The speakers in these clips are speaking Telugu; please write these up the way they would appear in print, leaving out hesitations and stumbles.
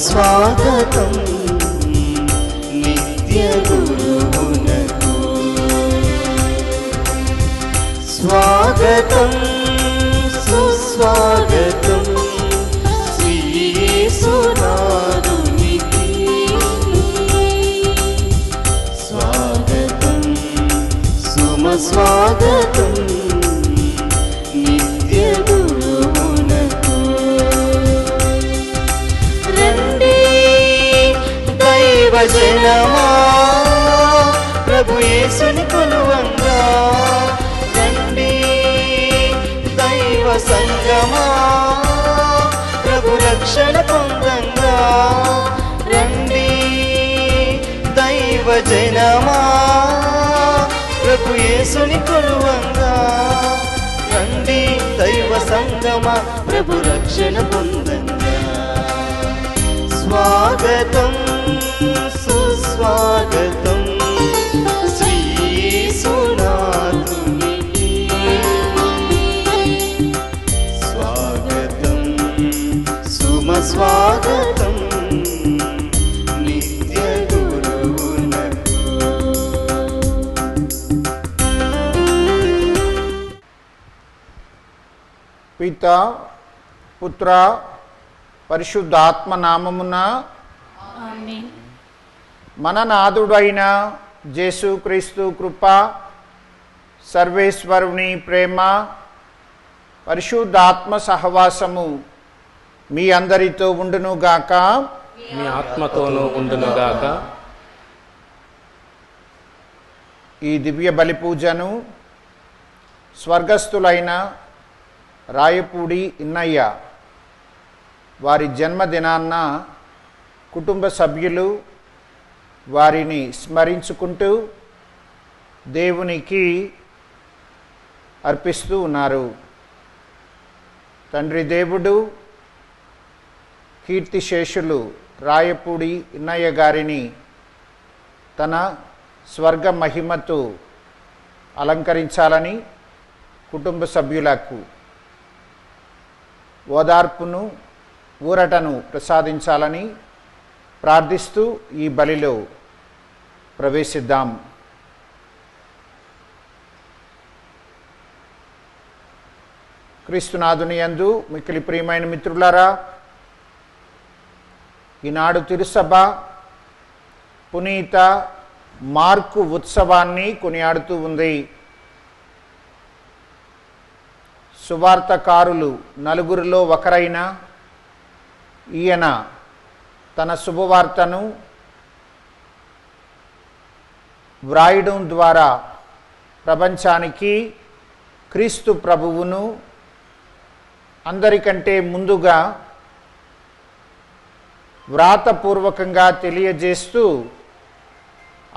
స్వాగతం నిత్య గురువునకు. స్వాగతం సుస్వాగతం శ్రీ యేసునాథునికి. స్వాగతం సుమస్వాగతం నిత్య గురువునకు. రండి దైవజనమా ప్రభు యేసుని కొలువంగా, రండి దైవ సంగమా ప్రభు రక్షణ పొందంగా, రండి దైవజనమా ప్రభు యేసుని కొలువంగా, రండి దైవ సంగమా ప్రభు రక్షణ పొందంగా. స్వాగతం సుస్వాగతం శ్రీ యేసునాథునికి. స్వాగతం సుమస్వాగతం నిత్య గురువునకు. పితా పుత్ర పరిశుద్ధాత్మ నామమున ఆమేన్. మన నాథుడైన యేసుక్రీస్తు కృప, సర్వేశ్వరుని ప్రేమ, పరిశుద్ధాత్మ సహవాసము మీ అందరితో ఉండునుగాక. మీ ఆత్మతోనూ ఉండునుగాక. ఈ దివ్య బలి పూజను స్వర్గస్థులైన రాయపూడి ఇన్నయ్య వారి జన్మదినాన్న కుటుంబ సభ్యులు వారిని స్మరించుకుంటూ దేవునికి అర్పిస్తూ ఉన్నారు. తండ్రి దేవుడు కీర్తిశేషులు రాయపూడి ఇన్నయ్య గారిని తన స్వర్గ మహిమతో అలంకరించాలని, కుటుంబ సభ్యులకు ఓదార్పును ఊరటను ప్రసాదించాలని ప్రార్థిస్తూ ఈ బలిలో ప్రవేశిద్దాం. క్రీస్తునాథుని యందు మిక్కిలి ప్రియమైన మిత్రులారా, ఈనాడు తిరుసభ పునీత మార్కు ఉత్సవాన్ని కొనియాడుతూ ఉంది. సువార్తకారులు నలుగురిలో ఒకరైన ఈయన తన శుభవార్తను వ్రాయడం ద్వారా ప్రపంచానికి క్రీస్తు ప్రభువును అందరికంటే ముందుగా వ్రాతపూర్వకంగా తెలియజేస్తూ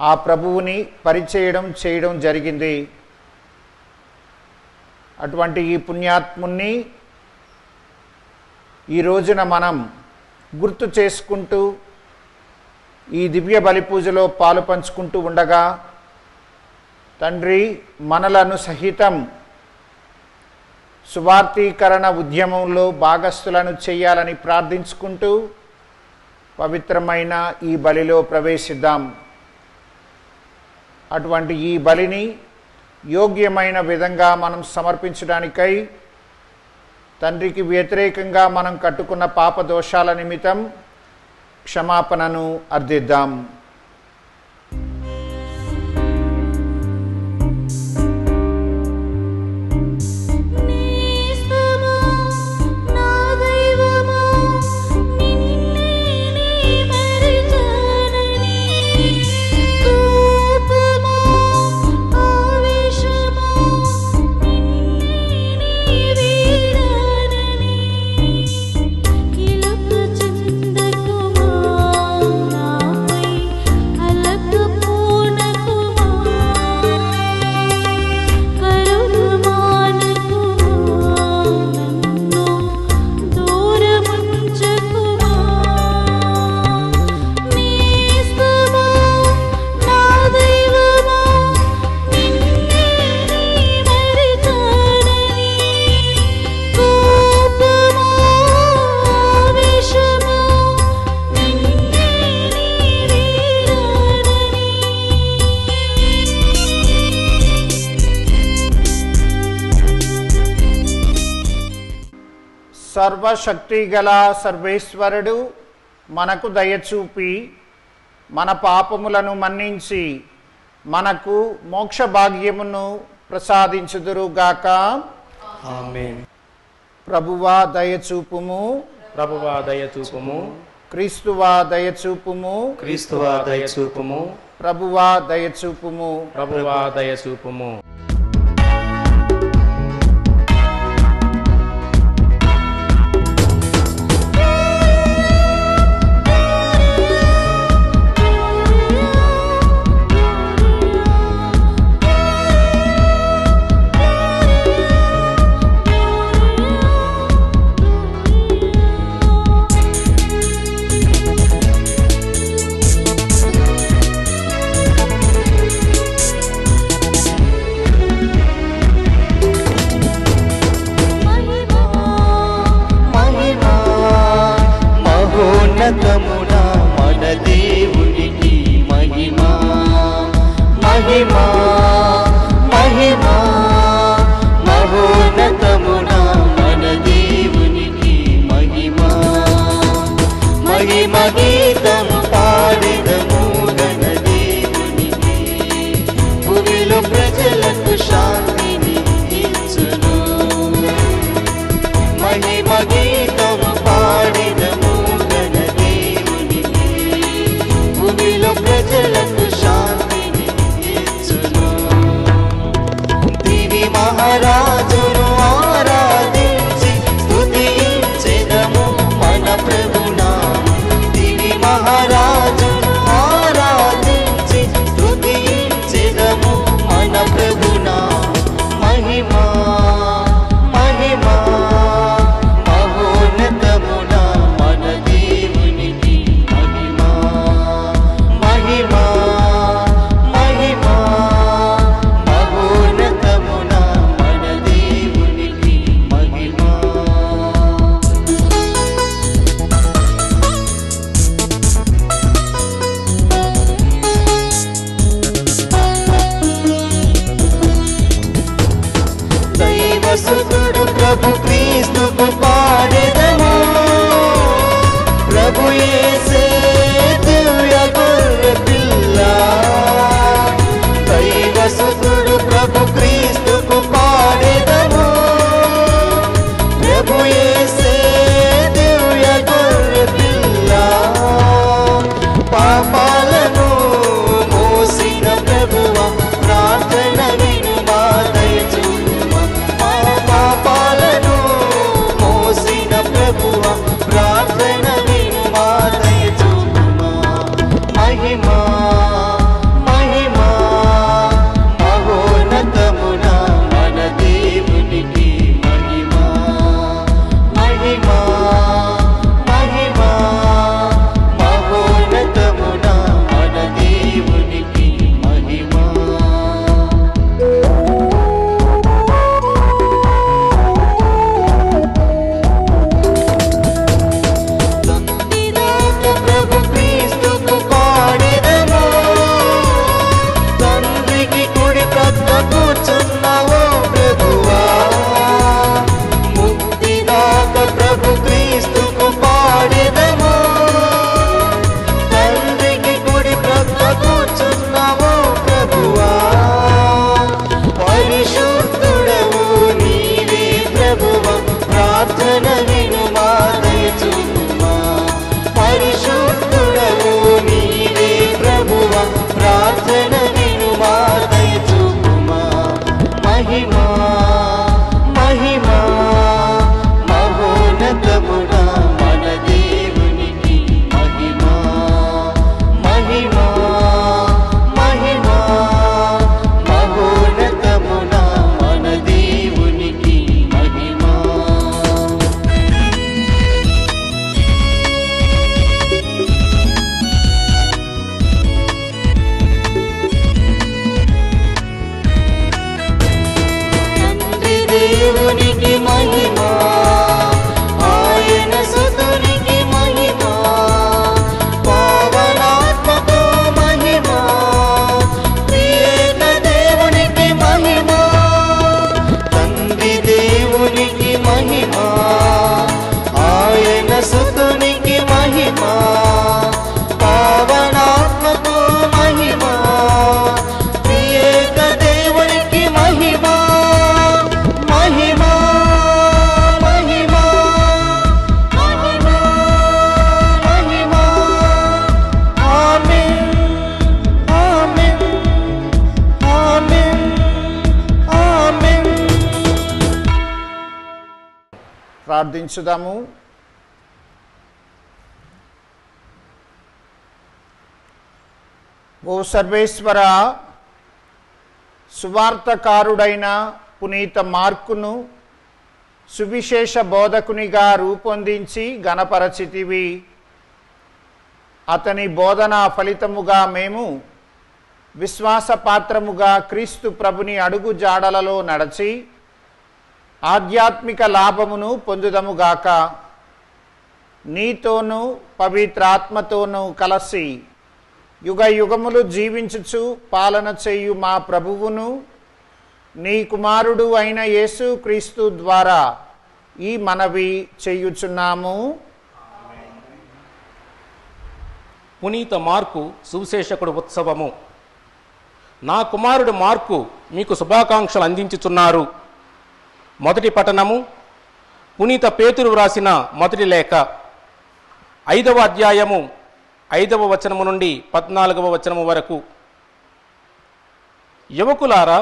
ఆ ప్రభువుని పరిచయం చేయడం జరిగింది. అటువంటి ఈ పుణ్యాత్ముని ఈ రోజున మనం గుర్తు చేసుకుంటూ ఈ దివ్య బలి పూజలో పాలు పంచుకుంటూ ఉండగా, తండ్రి మనలను సహితం సువార్తీకరణ ఉద్యమంలో భాగస్థులను చేయాలని ప్రార్థించుకుంటూ పవిత్రమైన ఈ బలిలో ప్రవేశిద్దాం. అటువంటి ఈ బలిని యోగ్యమైన విధంగా మనం సమర్పించడానికై తండ్రికి వ్యతిరేకంగా మనం కట్టుకున్న పాప దోషాల నిమిత్తం క్షమాపణను అర్థిద్దాం. కిలపు చందకుమా నాపై సర్వశక్తి గల సర్వేశ్వరుడు మనకు దయచూపి మన పాపములను మన్నించి మనకు మోక్ష భాగ్యమును ప్రసాదించుదురుగాక. ఆమేన్. ప్రభువా దయచూపుము, ప్రభువా దయచూపుము, క్రీస్తువా దయచూపుము, క్రీస్తువా దయచూపుము, ప్రభువా దయచూపుము. ప్రభువా దయచూపుము. మహోన్నతమున మన దేవునికి మహిమా మహిమా మహిమా. మహోన్నతమున మన దేవునికి మహిమా. మహిమ గీతం పాడెదము గణ దేవునికి. భూమిలో ప్రజలకు శాంతిని ఇచ్చును. మహిమ గీతం పాడెదము గణ దేవునికి. భూమిలో ప్రజలకు శాంతిని ఇచ్చును. దివి మహారాజును ఆరాధించి స్తుతించెదము మన ప్రభునామం. దివి మహారాజును ఆరాధించి స్తుతించెదము మన ప్రభునామం. మహిమా మహిమా మహోన్నతమున మన దేవునికి మహిమా మహిమా మహిమా. మహోన్నతమున మన దేవునికి మహిమా. దైవసుతుడు ప్రభు క్రీస్తుకు పాడెదము. ప్రభు యేసే దివ్య గొర్రె పిల్ల. దైవసుతుడు ప్రభు క్రీస్తుకు పాడెదము. ప్రభు యేసే దివ్య గొర్రె పిల్ల. పాపాలను మోసిన ప్రభువా ప్రార్థన వినుమా దయచూపుమా. పాపాలను మోసిన ప్రభువా ప్రార్థన వినుమా దయచూపుమా. మహిమా మహిమా మహోన్నతమున మన దేవునికి మహిమా మహిమా మహిమా. మహోన్నతమున మన దేవునికి మహిమా. ప్రభు క్రీస్తుకు పాడెదము. తండ్రికి కుడి ప్రక్క కూర్చున్నావో ప్రభువా. ముక్తిదాత ప్రభు క్రీస్తుకు పాడెదము. తండ్రికి కుడి ప్రక్క కూర్చున్నావో ప్రభువా. పరిశుద్ధుడవు నీవే ప్రభువా ప్రార్థన వినుమా దయచూపుమా. పరిశుద్ధుడవు నీవే ప్రభువా ప్రార్థన వినుమా దయచూపుమా. మహిమా మహిమా మహోన్నతమున మన దేవునికి మహిమా మహిమా మహిమా. మహోన్నతమున మన దేవునికి మహిమా. తండ్రి దేవునికి మహిమా. ఆయన సుతునికి మహిమా. పావనాత్మకు మహిమా. త్రియేక దేవునికి మహిమా. తండ్రి దేవునికి మహిమా. ప్రార్థించుదాము. ఓ సర్వేశ్వర, సువార్తకారుడైన పునీత మార్కును సువిశేష బోధకునిగా రూపొందించి గణపరచితివి. అతని బోధన ఫలితముగా మేము విశ్వాసపాత్రముగా క్రీస్తు ప్రభుని అడుగు జాడలలో నడచి ఆధ్యాత్మిక లాభమును పొందుదముగాక. నీతోనూ పవిత్రాత్మతోనూ కలసి యుగ యుగములు జీవించుచు పాలన చేయు మా ప్రభువును నీ కుమారుడు అయిన యేసు క్రీస్తు ద్వారా ఈ మనవి చేయుచున్నాము. పునీత మార్కు సువిశేషకుడు ఉత్సవము. నా కుమారుడు మార్కు మీకు శుభాకాంక్షలు అందించుచున్నారు. మొదటి పఠనము పునీత పేతురు వ్రాసిన మొదటి లేఖ 5వ అధ్యాయము 5వ వచనము నుండి 14వ వచనము వరకు. యువకులారా,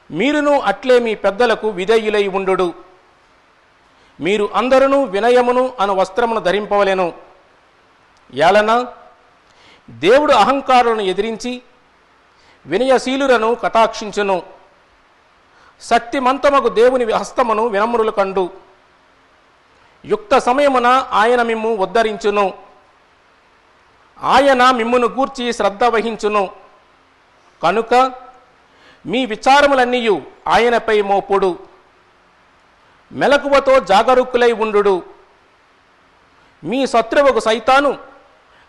మీరును అట్లే మీ పెద్దలకు విధేయులై ఉండుడు. మీరు అందరూ వినయమును అను వస్త్రమును ధరింపవలెను. ఏలన దేవుడు అహంకారులను ఎదిరించి వినయశీలులను కటాక్షించును. శక్తిమంతమగు దేవుని హస్తమును వినమ్రులు కండు. యుక్త సమయమున ఆయన మిమ్ము ఉద్ధరించును. ఆయన మిమ్మును గూర్చి శ్రద్ధ వహించును. కనుక మీ విచారములన్నీయు ఆయనపై మోపుడు. మెలకువతో జాగరూకులై ఉండుడు. మీ శత్రువుకు సైతాను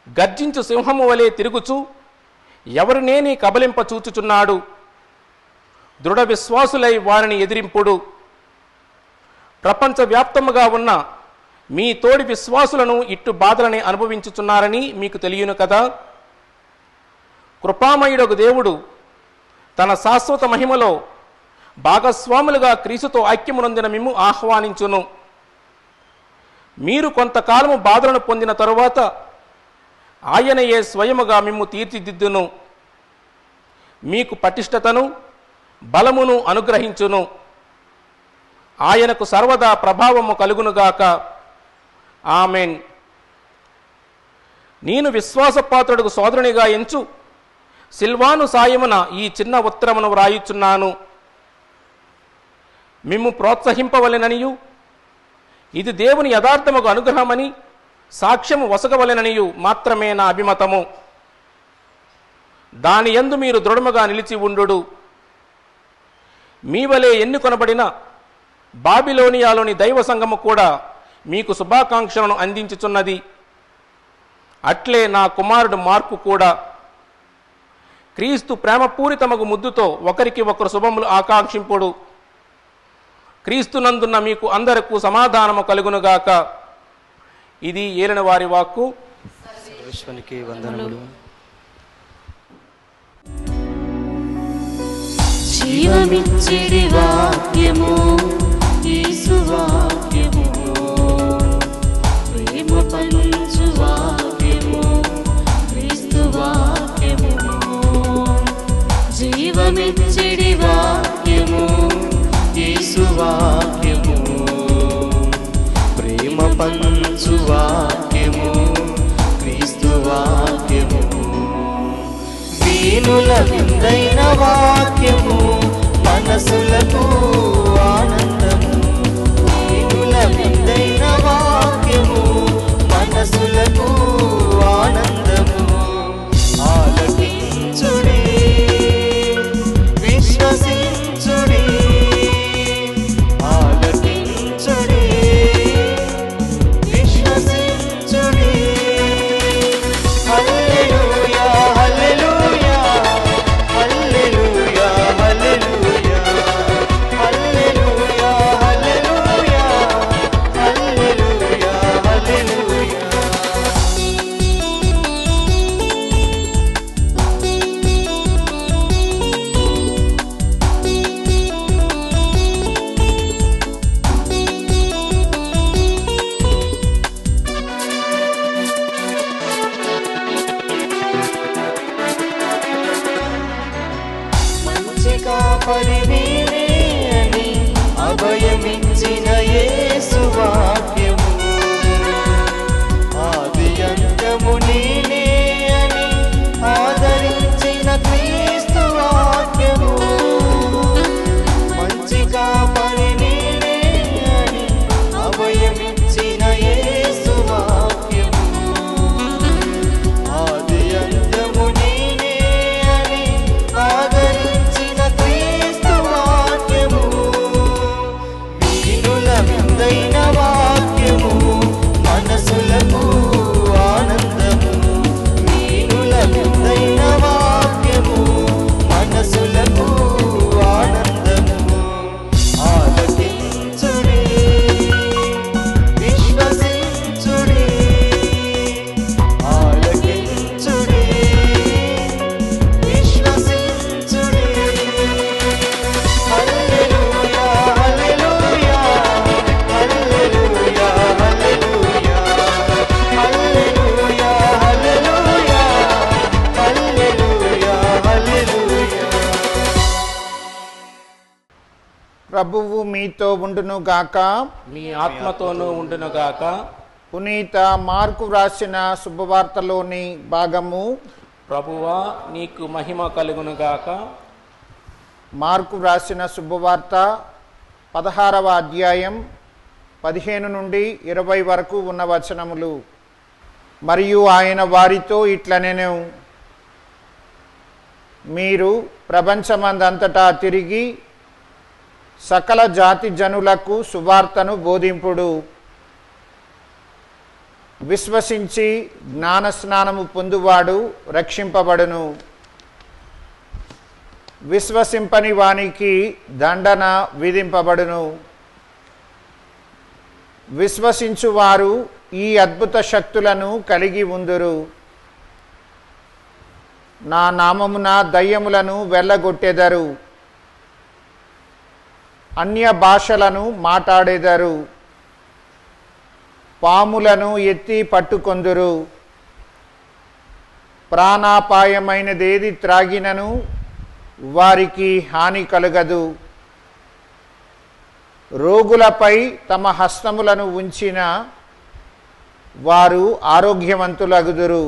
గర్జించు సింహము వలె తిరుగుచు ఎవరినేని కబలింప చూచుచున్నాడు. దృఢ విశ్వాసులై వారిని ఎదిరింపుడు. ప్రపంచవ్యాప్తముగా ఉన్న మీ తోడి విశ్వాసులను ఇట్టు బాధలని అనుభవించుచున్నారని మీకు తెలియను కదా. కృపామయుడగు దేవుడు తన శాశ్వత మహిమలో భాగస్వాములుగా క్రీస్తుతో ఐక్యమునందిన మిమ్ము ఆహ్వానించును. మీరు కొంతకాలము బాధలను పొందిన తరువాత ఆయనయే స్వయముగా మిమ్ము తీర్చిదిద్దును. మీకు పటిష్టతను బలమును అనుగ్రహించును. ఆయనకు సర్వదా ప్రభావము కలుగునుగాక. ఆమెన్. నేను విశ్వాసపాత్రుడుకు సోదరునిగా ఎంచు సిల్వాను సాయమున ఈ చిన్న ఉత్తరమును వ్రాయుచున్నాను. మిమ్ము ప్రోత్సహింపవలెననియు ఇది దేవుని యథార్థముకు అనుగ్రహమని సాక్ష్యము వసగవలెననియు మాత్రమే నా అభిమతము. దాని యందు మీరు దృఢముగా నిలిచి ఉండుడు. మీ వలె ఎన్నుకొనబడిన బాబిలోనియాలోని దైవ సంఘము కూడా మీకు శుభాకాంక్షలను అందించుచున్నది. అట్లే నా కుమారుడు మార్కు కూడా. క్రీస్తు ప్రేమపూరితమగు ముద్దుతో ఒకరికి ఒకరు శుభములు ఆకాంక్షింపుడు. క్రీస్తునందున్న మీకు అందరకు సమాధానము కలుగునుగాక. ఇది ఏలిన వారి వాక్కు. విశ్వానికి వందనములు. జీవమిచ్చిడి వాక్యము యేసు వాక్యము, ప్రేమ పంచు వాక్యము క్రీస్తు వాక్యము. జీవమిచ్చిడి వాక్యము యేసు వాక్యము, ప్రేమ పంచు వాక్యము క్రీస్తు వాక్యము. వీనుల విందైన వాక్యము మనసులకు ఆనందము. వీనుల విందైన వాక్యము మనసులకు ఆనందము. ఆలకించుడి, విశ్వసించుడి. ఆలకించుడి, విశ్వసించుడి. హల్లెలూయా హల్లెలూయా హల్లెలూయా హల్లెలూయా హల్లెలూయా హల్లెలూయా హల్లెలూయా హల్లెలూయా. మంచి కాపరి నీవే అని అభయమిచ్చి అభయమిచ్చిన యేసు వాక్యము ఆది అంతము నేనే అని ఆదరించిన క్రీస్తు వాక్యము మంచి కాపరి నేనే అని అభయమిచ్చిన యేసు వాక్యము ఆది అంతము నేనే అని ఆదరించిన క్రీస్తు వాక్యము వీరుల విందైన వాక్యము మనసులకు ఆనందము వీరుల విందైన వాక్యము మనసులకు ఆనందము ఆలకించుడి విశ్వసించుడి ఆలకించుడి విశ్వసించుడి హల్లెలూయా హల్లెలూయా హల్లెలూయా హల్లెలూయా హల్లెలూయా హల్లెలూయా హల్లెలూయా హల్లెలూయా. ప్రభువు మీతో ఉండునుగాక. మీ ఆత్మతోనూ ఉండునుగాక. పునీత మార్కు వ్రాసిన శుభవార్తలోని భాగము. ప్రభువా నీకు మహిమ కలుగునుగాక. మార్కు వ్రాసిన శుభవార్త 16వ అధ్యాయం 15 నుండి 20 వరకు ఉన్న వచనములు. మరియు ఆయన వారితో ఇట్లనెను, మీరు ప్రపంచమందంతటా తిరిగి సకల జాతి జనులకు సువార్తను బోధింపుడు. విశ్వసించి జ్ఞానస్నానము పొందువాడు రక్షింపబడును. విశ్వసింపని వానికి దండన విధింపబడును. విశ్వసించువారు ఈ అద్భుత శక్తులను కలిగి ఉందురు. నా నామమున దయ్యములను వెళ్ళగొట్టెదరు. అన్య భాషలను మాట్లాడెదరు. పాములను ఎత్తి పట్టుకొందురు. ప్రాణాపాయమైనదేది త్రాగినను వారికి హాని కలుగదు. రోగులపై తమ హస్తములను ఉంచిన వారు ఆరోగ్యవంతులగుదురు.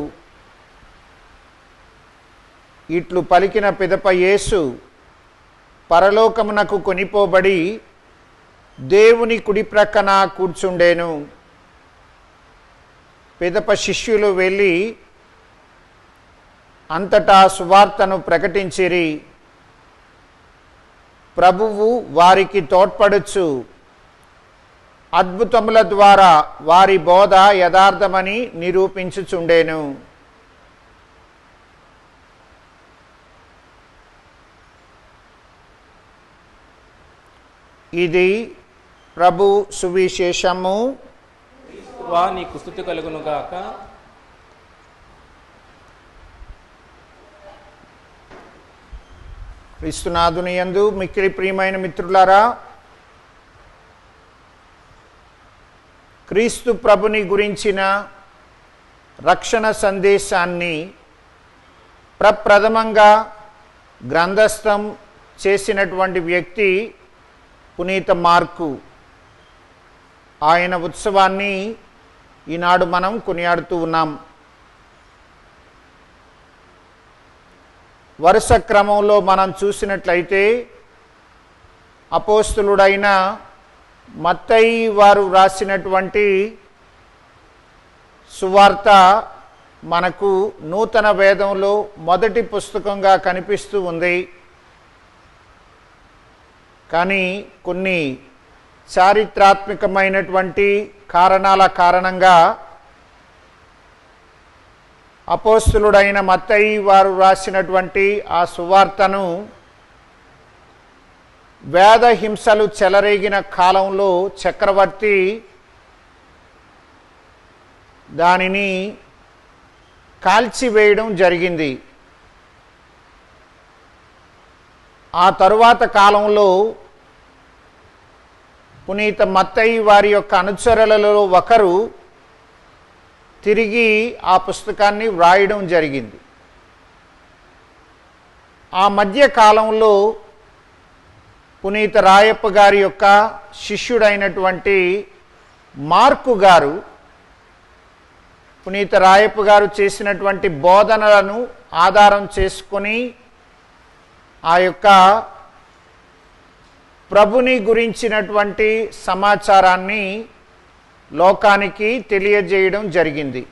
ఇట్లు పలికిన పిదప యేసు పరలోకమునకు కొనిపోబడి దేవుని కుడి ప్రక్కన కూర్చుండెను. పిదప శిష్యులు వెళ్ళి అంతటా సువార్తను ప్రకటించిరి. ప్రభువు వారికి తోడ్పడుచు అద్భుతముల ద్వారా వారి బోధ యథార్థమని నిరూపించుచుండెను. ఇది ప్రభు సువిశేషము. వా నీకు స్తుతి కలుగునుగాక. క్రీస్తునాథుని యందు మిక్కిలి ప్రియమైన మిత్రులారా, క్రీస్తు ప్రభుని గురించిన రక్షణ సందేశాన్ని ప్రప్రథమంగా గ్రంథస్థం చేసినటువంటి వ్యక్తి పునీత మార్కు. ఆయన ఉత్సవాన్ని ఈనాడు మనం కొనియాడుతూ ఉన్నాం. వరుస క్రమంలో మనం చూసినట్లయితే అపోస్తలుడైన మత్తయి వారు వ్రాసినటువంటి సువార్త మనకు నూతన వేదంలో మొదటి పుస్తకంగా కనిపిస్తూ ఉంది. కానీ కొన్ని చారిత్రాత్మకమైనటువంటి కారణాల కారణంగా అపోస్తలుడైన మత్తయి వారు రాసినటువంటి ఆ సువార్తను వేద హింసలు చెలరేగిన కాలంలో చక్రవర్తి దానిని కాల్చివేయడం జరిగింది. ఆ తరువాత కాలంలో పునీత మత్తయి వారి యొక్క అనుచరులలో ఒకరు తిరిగి ఆ పుస్తకాన్ని వ్రాయడం జరిగింది. ఆ మధ్య కాలంలో పునీత రాయప్ప గారి యొక్క శిష్యుడైనటువంటి మార్కు గారు పునీత రాయప్ప గారు చేసినటువంటి బోధనలను ఆధారం చేసుకొని ఆ యొక్క ప్రభుని గురించినటువంటి సమాచారాన్ని లోకానికి తెలియజేయడం జరిగింది.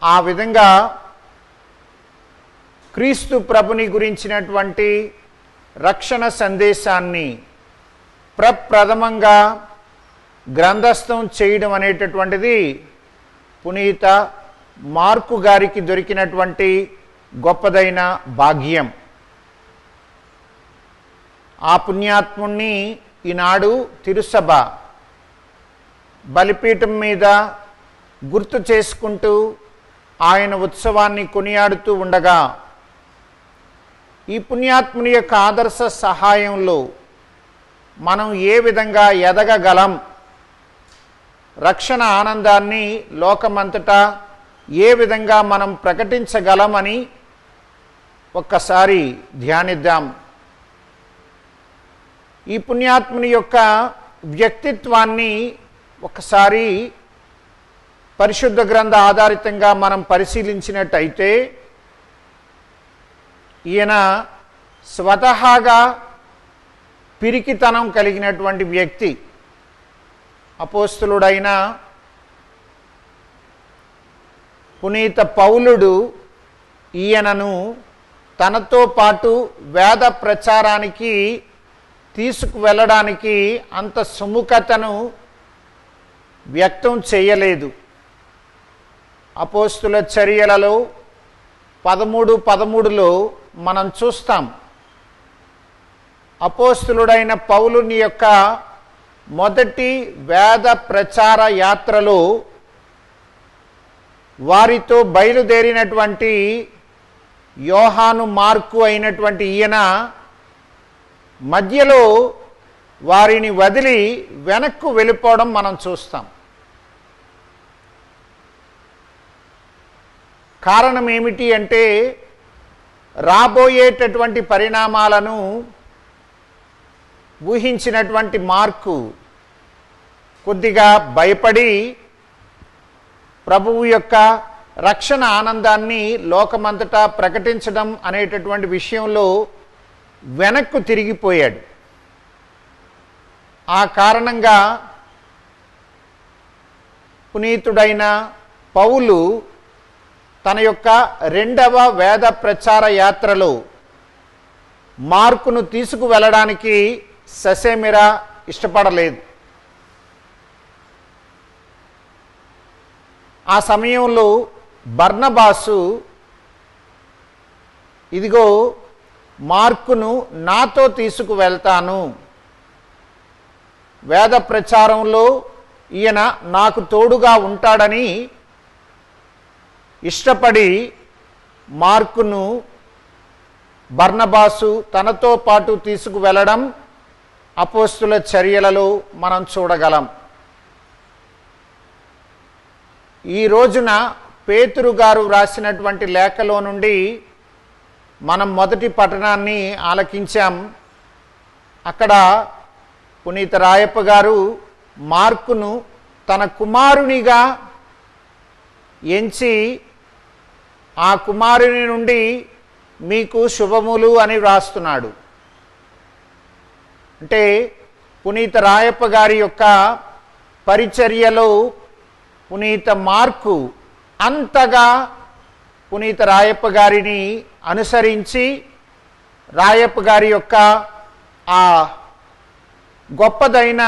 ఆ విధంగా క్రీస్తు ప్రభుని గురించినటువంటి రక్షణ సందేశాన్ని ప్రప్రథమంగా గ్రంథస్థం చేయడం అనేటటువంటిది పునీత మార్కు గారికి దొరికినటువంటి గొప్పదైన భాగ్యం. ఆ పుణ్యాత్ముణ్ణి ఈనాడు తిరుసభ బలిపీఠం మీద గుర్తు చేసుకుంటూ ఆయన ఉత్సవాన్ని కొనియాడుతూ ఉండగా ఈ పుణ్యాత్ముని యొక్క ఆదర్శ సహాయంలో మనం ఏ విధంగా ఎదగగలం, రక్షణ ఆనందాన్ని లోకమంతటా ఏ విధంగా మనం ప్రకటించగలమని ఒక్కసారి ధ్యానిద్దాం. ఈ పుణ్యాత్ముని యొక్క వ్యక్తిత్వాన్ని ఒకసారి పరిశుద్ధ గ్రంథ ఆధారితంగా మనం పరిశీలించినట్టయితే ఈయన స్వతహాగా పిరికితనం కలిగినటువంటి వ్యక్తి. అపోస్తలుడైన పునీత పౌలుడు ఈయనను తనతో పాటు వేద ప్రచారానికి తీసుకువెళ్ళడానికి అంత సుముఖతను వ్యక్తం చేయలేదు. అపోస్తుల చర్యలలో 13:13లో మనం చూస్తాం. అపోస్తులుడైన పౌలుని యొక్క మొదటి వేద ప్రచార యాత్రలో వారితో బయలుదేరినటువంటి యోహాను మార్కు అయినటువంటి ఈయన మధ్యలో వారిని వదిలి వెనక్కు వెళ్ళిపోవడం మనం చూస్తాం. కారణం ఏమిటి అంటే రాబోయేటటువంటి పరిణామాలను ఊహించినటువంటి మార్కు కొద్దిగా భయపడి ప్రభువు యొక్క రక్షణ ఆనందాన్ని లోకమంతటా ప్రకటించడం అనేటటువంటి విషయంలో వెనక్కు తిరిగిపోయాడు. ఆ కారణంగా పునీతుడైన పౌలు తన యొక్క రెండవ వేద ప్రచార యాత్రలో మార్కును తీసుకువెళ్ళడానికి ససేమిరా ఇష్టపడలేదు. ఆ సమయంలో బర్నబాసు ఇదిగో మార్కును నాతో తీసుకువెళ్తాను, వేద ప్రచారంలో ఈయన నాకు తోడుగా ఉంటాడని ఇష్టపడి మార్కును బర్నబాసు తనతో పాటు తీసుకువెళ్ళడం అపోస్తుల చర్యలలో మనం చూడగలం. ఈ రోజున పేతురు గారు రాసినటువంటి లేఖలో నుండి మనం మొదటి పఠనాన్ని ఆలకించాం. అక్కడ పునీత రాయప్ప గారు మార్కును తన కుమారునిగా ఎంచి ఆ కుమారుని నుండి మీకు శుభములు అని వ్రాస్తున్నాడు. అంటే పునీత రాయప్ప గారి యొక్క పరిచర్యలో పునీత మార్కు అంతగా పునీత రాయప్ప గారిని అనుసరించి రాయప్ప గారి యొక్క ఆ గొప్పదైన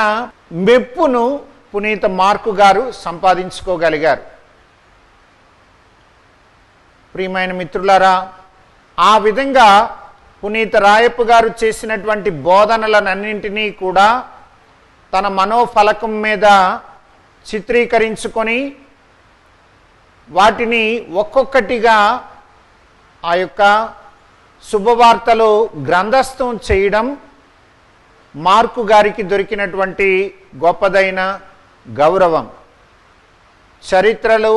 మెప్పును పునీత మార్కు గారు సంపాదించుకోగలిగారు. ప్రియమైన మిత్రులారా, ఆ విధంగా పునీత రాయప్ప గారు చేసినటువంటి బోధనలనన్నింటినీ కూడా తన మనోఫలకం మీద చిత్రీకరించుకొని వాటిని ఒక్కొక్కటిగా ఆ యొక్క శుభవార్తలో గ్రంథస్థం చేయడం మార్కు గారికి దొరికినటువంటి గొప్పదైన గౌరవం. చరిత్రలో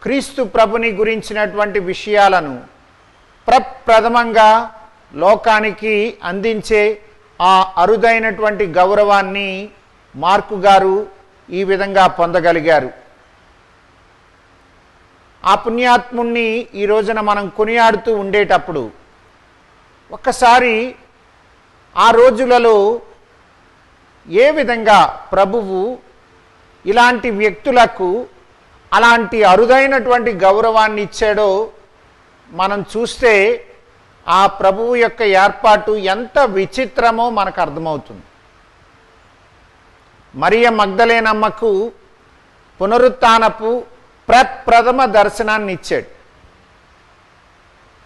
క్రీస్తు ప్రభుని గురించినటువంటి విషయాలను ప్రప్రథమంగా లోకానికి అందించే ఆ అరుదైనటువంటి గౌరవాన్ని మార్కు గారు ఈ విధంగా పొందగలిగారు. ఆ పుణ్యాత్ముణ్ణి ఈ రోజున మనం కొనియాడుతూ ఉండేటప్పుడు ఒక్కసారి ఆ రోజులలో ఏ విధంగా ప్రభువు ఇలాంటి వ్యక్తులకు అలాంటి అరుదైనటువంటి గౌరవాన్ని ఇచ్చాడో మనం చూస్తే ఆ ప్రభువు యొక్క ఏర్పాటు ఎంత విచిత్రమో మనకు అర్థమవుతుంది. మరియ మగ్దలేనమ్మకు పునరుత్థానపు ప్రప్రథమ దర్శనాన్ని ఇచ్చాడు.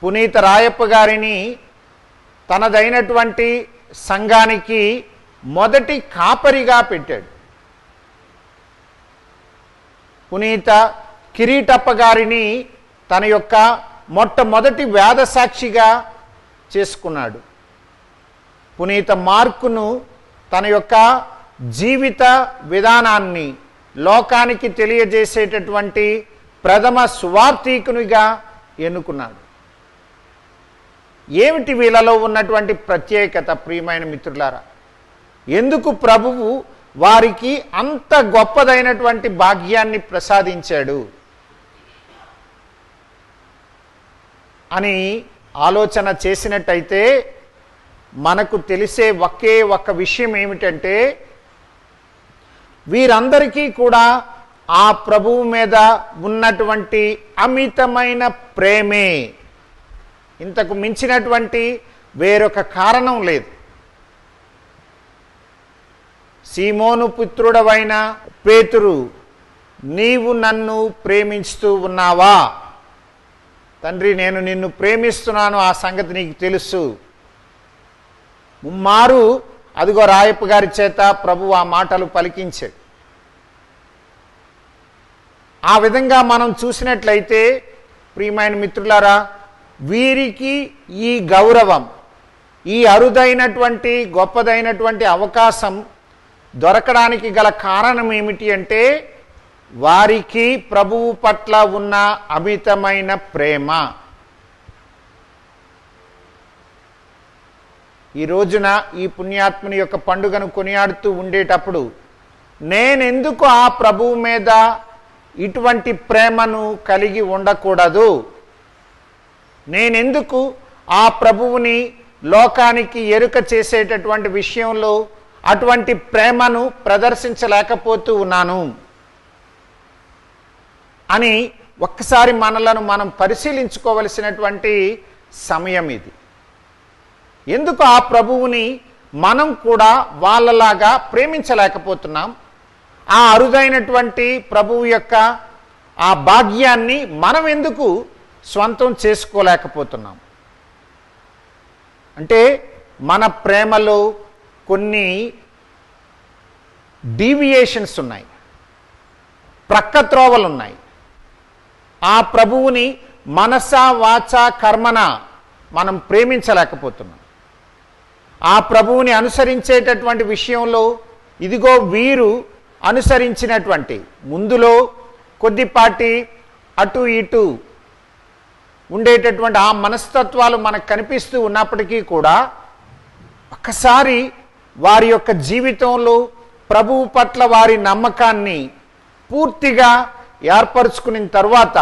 పునీత రాయప్ప గారిని తనదైనటువంటి సంఘానికి మొదటి కాపరిగా పెట్టాడు. పునీత కిరీటప్ప గారిని తన యొక్క మొట్టమొదటి వేద సాక్షిగా చేసుకున్నాడు. పునీత మార్కును తన యొక్క జీవిత విధానాన్ని లోకానికి తెలియజేసేటటువంటి ప్రథమ సువార్థికునిగా ఎన్నుకున్నాడు. ఏమిటి వీళ్ళలో ఉన్నటువంటి ప్రత్యేకత? ప్రియమైన మిత్రులారా, ఎందుకు ప్రభువు వారికి అంత గొప్పదైనటువంటి భాగ్యాన్ని ప్రసాదించాడు అని ఆలోచన చేసినట్టయితే మనకు తెలిసే ఒకే ఒక్క విషయం ఏమిటంటే, వీరందరికీ కూడా ఆ ప్రభువు మీద ఉన్నటువంటి అమితమైన ప్రేమే, ఇంతకు మించినటువంటి వేరొక కారణం లేదు. సీమోను పుత్రుడవైన పేతురు, నీవు నన్ను ప్రేమిస్తూ ఉన్నావా? తండ్రి, నేను నిన్ను ప్రేమిస్తున్నాను, ఆ సంగతి నీకు తెలుసు. ముమ్మారు అదిగో రాయప్ప గారి చేత ప్రభు ఆ మాటలు పలికించాడు. ఆ విధంగా మనం చూసినట్లయితే ప్రియమైన మిత్రులారా, వీరికి ఈ గౌరవం, ఈ అరుదైనటువంటి గొప్పదైనటువంటి అవకాశం దొరకడానికి గల కారణం ఏమిటి అంటే, వారికి ప్రభువు పట్ల ఉన్న అమితమైన ప్రేమ. ఈ రోజున ఈ పుణ్యాత్ముని యొక్క పండుగను కొనియాడుతూ ఉండేటప్పుడు నేనెందుకు ఆ ప్రభువు మీద ఇటువంటి ప్రేమను కలిగి ఉండకూడదు? నేనెందుకు ఆ ప్రభువుని లోకానికి ఎరుక చేసేటటువంటి విషయంలో అటువంటి ప్రేమను ప్రదర్శించలేకపోతూ ఉన్నాను అని ఒక్కసారి మనలను మనం పరిశీలించుకోవలసినటువంటి సమయం ఇది. ఎందుకు ఆ ప్రభువుని మనం కూడా వాళ్ళలాగా ప్రేమించలేకపోతున్నాం? ఆ అరుదైనటువంటి ప్రభువు యొక్క ఆ భాగ్యాన్ని మనం ఎందుకు స్వంతం చేసుకోలేకపోతున్నాం? అంటే మన ప్రేమలో కొన్ని డీవియేషన్స్ ఉన్నాయి, ప్రక్కత్రోవలు ఉన్నాయి. ఆ ప్రభువుని మనస వాచ కర్మన మనం ప్రేమించలేకపోతున్నాం. ఆ ప్రభువుని అనుసరించేటటువంటి విషయంలో ఇదిగో వీరు అనుసరించినటువంటి ముందులో కొద్దిపాటి అటు ఇటు ఉండేటటువంటి ఆ మనస్తత్వాలు మనకు కనిపిస్తూ ఉన్నప్పటికీ కూడా ఒక్కసారి వారి యొక్క జీవితంలో ప్రభువు పట్ల వారి నమ్మకాన్ని పూర్తిగా ఏర్పరచుకున్న తర్వాత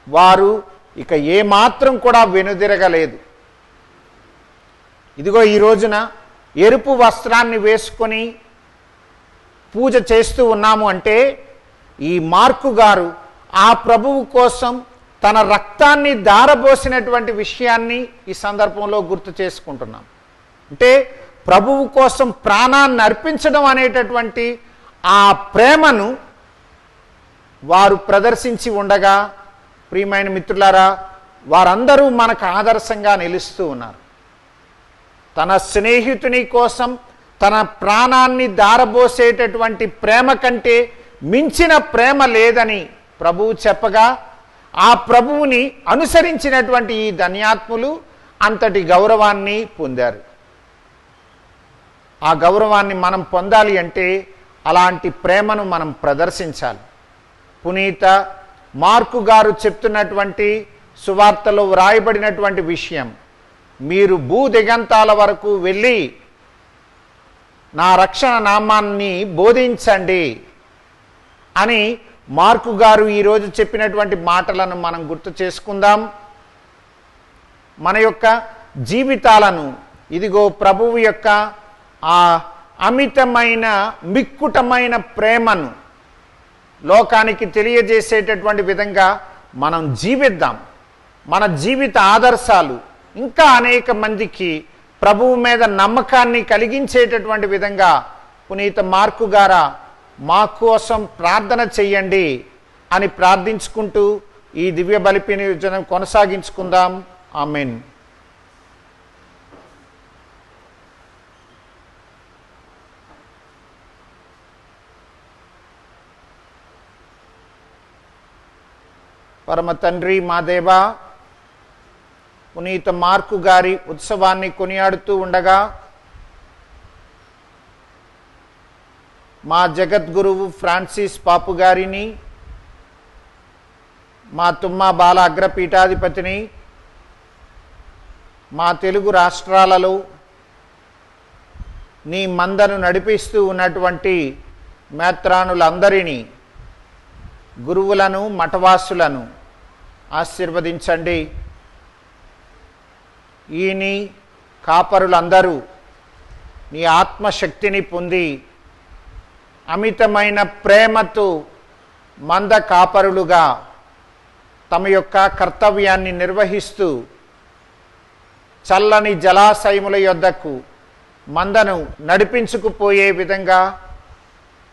వారు ఇక ఏమాత్రం కూడా వెనుదిరగలేదు. ఇదిగో ఈ రోజున ఎరుపు వస్త్రాన్ని వేసుకొని పూజ చేస్తూ ఉన్నాము అంటే ఈ మార్కు గారు ఆ ప్రభువు కోసం తన రక్తాన్ని ధారబోసినటువంటి విషయాన్ని ఈ సందర్భంలో గుర్తు చేసుకుంటున్నాం. అంటే ప్రభువు కోసం ప్రాణాన్ని అర్పించడం అనేటటువంటి ఆ ప్రేమను వారు ప్రదర్శించి ఉండగా ప్రియమైన మిత్రులారా, వారందరూ మనకు ఆదర్శంగా నిలుస్తూ ఉన్నారు. తన స్నేహితుని కోసం తన ప్రాణాన్ని ధారబోసేటటువంటి ప్రేమ కంటే మించిన ప్రేమ లేదని ప్రభువు చెప్పగా ఆ ప్రభువుని అనుసరించినటువంటి ఈ ధన్యాత్ములు అంతటి గౌరవాన్ని పొందారు. ఆ గౌరవాన్ని మనం పొందాలి అంటే అలాంటి ప్రేమను మనం ప్రదర్శించాలి. పునీత మార్కు గారు చెప్తున్నటువంటి సువార్తలో వ్రాయబడినటువంటి విషయం, మీరు భూదిగంతాల వరకు వెళ్ళి నా రక్షణ నామాన్ని బోధించండి అని మార్కు గారు ఈరోజు చెప్పినటువంటి మాటలను మనం గుర్తు చేసుకుందాం. మన యొక్క జీవితాలను ఇదిగో ప్రభువు యొక్క ఆ అమితమైన మిక్కుటమైన ప్రేమను లోకానికి తెలియజేసేటటువంటి విధంగా మనం జీవిద్దాం. మన జీవిత ఆదర్శాలు ఇంకా అనేక మందికి ప్రభువు మీద నమ్మకాన్ని కలిగించేటటువంటి విధంగా పునీత మార్కు గారా మా కోసం ప్రార్థన చెయ్యండి అని ప్రార్థించుకుంటూ ఈ దివ్య బలిపీని కొనసాగించుకుందాం. ఆమేన్. పరమ తండ్రి మా దేవా, పునీత మార్కు గారి ఉత్సవాన్ని కొనియాడుతూ ఉండగా మా జగద్గురువు ఫ్రాన్సిస్ పాపు గారిని, మా తుమ్మా బాల అగ్రపీఠాధిపతిని, మా తెలుగు రాష్ట్రాలలో నీ మందను నడిపిస్తూ ఉన్నటువంటి మేత్రానులందరినీ, గురువులను, మఠవాసులను ఆశీర్వదించండి. ఈని కాపరులందరూ నీ ఆత్మశక్తిని పొంది అమితమైన ప్రేమతో మంద కాపరులుగా తమ యొక్క కర్తవ్యాన్ని నిర్వహిస్తూ చల్లని జలాశయముల యొద్దకు మందను నడిపించుకుపోయే విధంగా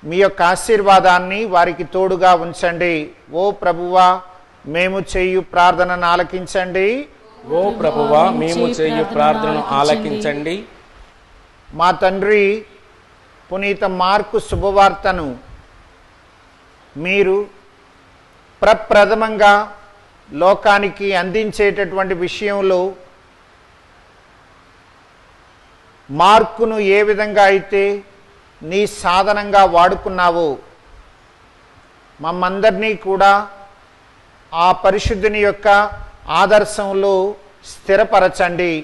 మీ యొక్క ఆశీర్వాదాన్ని వారికి తోడుగా ఉంచండి. ఓ ప్రభువా, మేము చేయు ప్రార్థనను ఆలకించండి. ఓ ప్రభువా, మేము చేయు ప్రార్థనను ఆలకించండి. మా తండ్రి, పునీత మార్కు శుభవార్తను మీరు ప్రప్రథమంగా లోకానికి అందించేటటువంటి విషయంలో మార్కును ఏ విధంగా అయితే నీ సాధనంగా వాడుకున్నావో మమ్మందరినీ కూడా ఆ పరిశుద్ధుని యొక్క ఆదర్శంలో స్థిరపరచండి.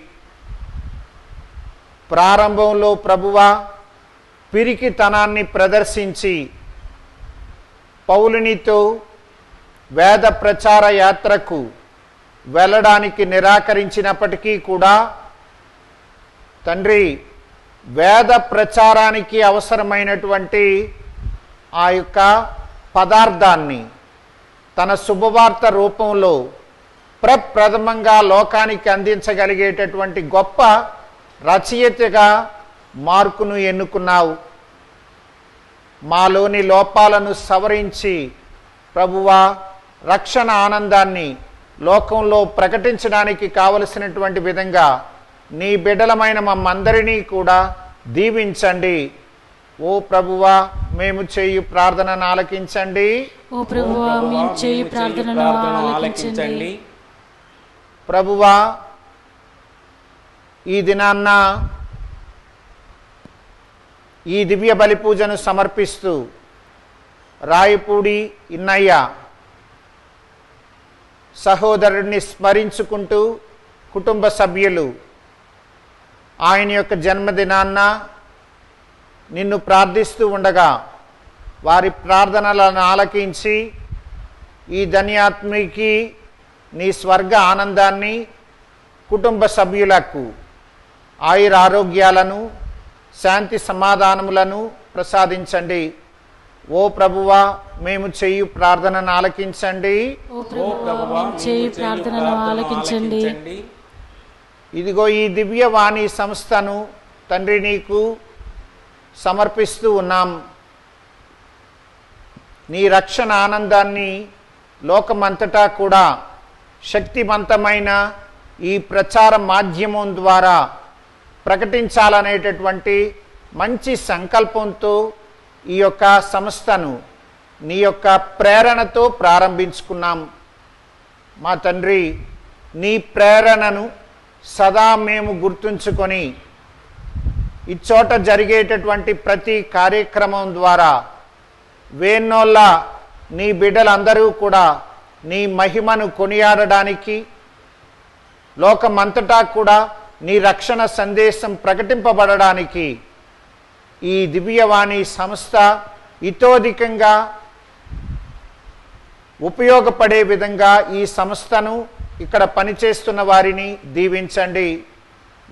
ప్రారంభంలో ప్రభువా పిరికితనాన్ని ప్రదర్శించి పౌలునితో వేద ప్రచార యాత్రకు వెళ్ళడానికి నిరాకరించినప్పటికీ కూడా తండ్రి, వేద ప్రచారానికి అవసరమైనటువంటి ఆ యొక్క పదార్థాన్ని తన శుభవార్త రూపంలో ప్రప్రథమంగా లోకానికి అందించగలిగేటటువంటి గొప్ప రచయితగా మార్కును ఎన్నుకున్నావు. మాలోని లోపాలను సవరించి ప్రభువా రక్షణ ఆనందాన్ని లోకంలో ప్రకటించడానికి కావలసినటువంటి విధంగా నీ బిడ్డలమైన మమ్మందరినీ కూడా దీవించండి. ఓ ప్రభువా, మేము చేయు ప్రార్థనను ఆలకించండి. ఓ ప్రభువా, మేము చేయు ప్రార్థనను ఆలకించండి. ప్రభువా, ఈ దినాన్న ఈ దివ్య బలి పూజను సమర్పిస్తూ రాయపూడి ఇన్నయ్య సహోదరుడిని స్మరించుకుంటూ కుటుంబ సభ్యులు ఆయన యొక్క జన్మదినాన్న నిన్ను ప్రార్థిస్తూ ఉండగా వారి ప్రార్థనలను ఆలకించి ఈ ధన్యాత్మికి నీ స్వర్గ ఆనందాన్ని, కుటుంబ సభ్యులకు ఆయుర ఆరోగ్యాలను, శాంతి సమాధానములను ప్రసాదించండి. ఓ ప్రభువా, మేము చేయు ప్రార్థనను ఆలకించండి. ఓ ప్రభువా, చేయు ప్రార్థనను ఆలకించండి. ఇదిగో ఈ దివ్యవాణి సంస్థను తండ్రి నీకు సమర్పిస్తూ ఉన్నాం. నీ రక్షణ ఆనందాన్ని లోకమంతటా కూడా శక్తివంతమైన ఈ ప్రచార మాధ్యమం ద్వారా ప్రకటించాలనేటటువంటి మంచి సంకల్పంతో ఈ యొక్క సంస్థను నీ యొక్క ప్రేరణతో ప్రారంభించుకున్నాం. మా తండ్రి, నీ ప్రేరణను సదా మేము గుర్తుంచుకొని ఇచ్చోట జరిగేటటువంటి ప్రతి కార్యక్రమం ద్వారా వేన్నోళ్ళ నీ బిడ్డలందరూ కూడా నీ మహిమను కొనియాడడానికి, లోకమంతటా కూడా నీ రక్షణ సందేశం ప్రకటింపబడడానికి ఈ దివ్యవాణి సంస్థ ఇతోధికంగా ఉపయోగపడే విధంగా ఈ సంస్థను ఇక్కడ పనిచేస్తున్న వారిని దీవించండి.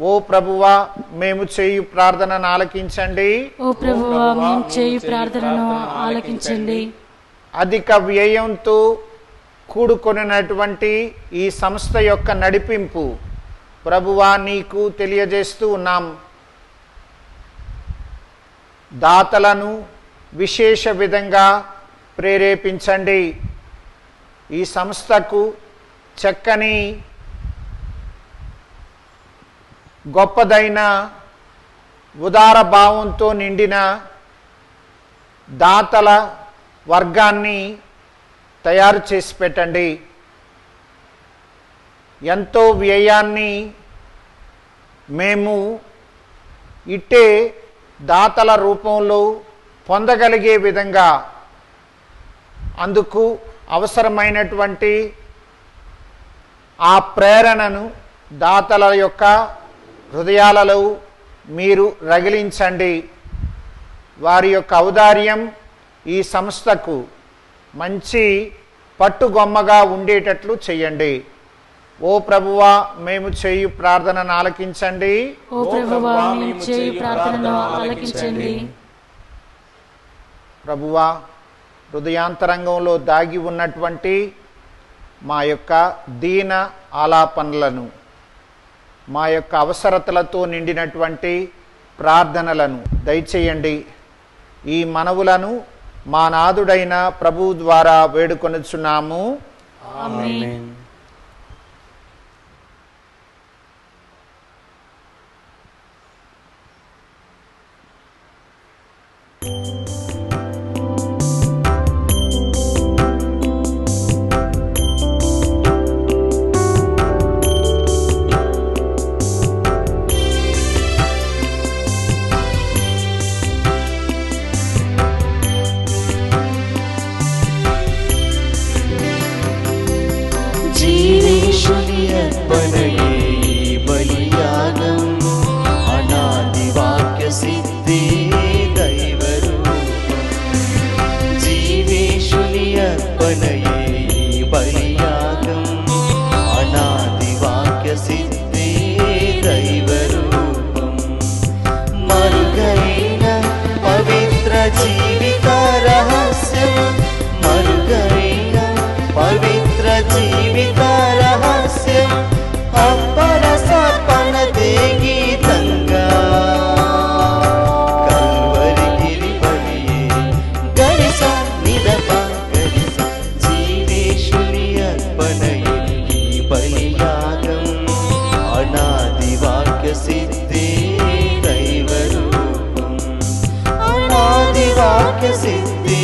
ఓ ప్రభువా, మేము చేయు ప్రార్థనను ఆలకించండి. ఓ ప్రభువా, మేము చేయు ప్రార్థనను ఆలకించండి. అధిక వ్యయంతో కూడుకొనినటువంటి ఈ సంస్థ యొక్క నడిపింపు ప్రభువా నీకు తెలియజేస్తూ ఉన్నాం. దాతలను విశేష విధంగా ప్రేరేపించండి. ఈ సంస్థకు చక్కని గొప్పదైన ఉదార భావంతో నిండిన దాతల వర్గాన్ని తయారు చేసి పెట్టండి. ఎంతో వ్యయాన్ని మేము ఇట్టే దాతల రూపంలో పొందగలిగే విధంగా అందుకు అవసరమైనటువంటి ఆ ప్రేరణను దాతల యొక్క హృదయాలలో మీరు రగిలించండి. వారి యొక్క ఔదార్యం ఈ సంస్థకు మంచి పట్టుగొమ్మగా ఉండేటట్లు చేయండి. ఓ ప్రభువా, మేము చేయు ప్రార్థనను ఆలకించండి. ఓ ప్రభువా, మేము చేయు ప్రార్థనను ఆలకించండి. ప్రభువా, హృదయాంతరంగంలో దాగి ఉన్నటువంటి మా యొక్క దీన ఆలాపనలను, మా యొక్క అవసరతలతో నిండినటువంటి ప్రార్థనలను దయచేయండి. ఈ మనవులను మా నాథుడైన ప్రభువు ద్వారా వేడుకొనుచున్నాము. ఆమేన్. జీవేశుని అర్పణయే ఈ బలియాగం, అనాది వాక్య సిద్ధి దైవరూపం. జీవేశుని అర్పణయే ఈ బలియాగం, అనాది వాక్య సిద్ధి దైవరూపం. మరుగైన పవిత్ర జీవిత రహస్యం, మరుగైన పవిత్ర జీవిత రహస్యం, అప్పర సర్పణ గీతంగా కల్వరిగిరి బలియే గరిస నిదప గరిస. జీవేశుని అర్పణయే ఈ బలియాగం, అనాది వాక్య సిద్ధి దైవరూపం. అనాది వాక్య సిద్ధి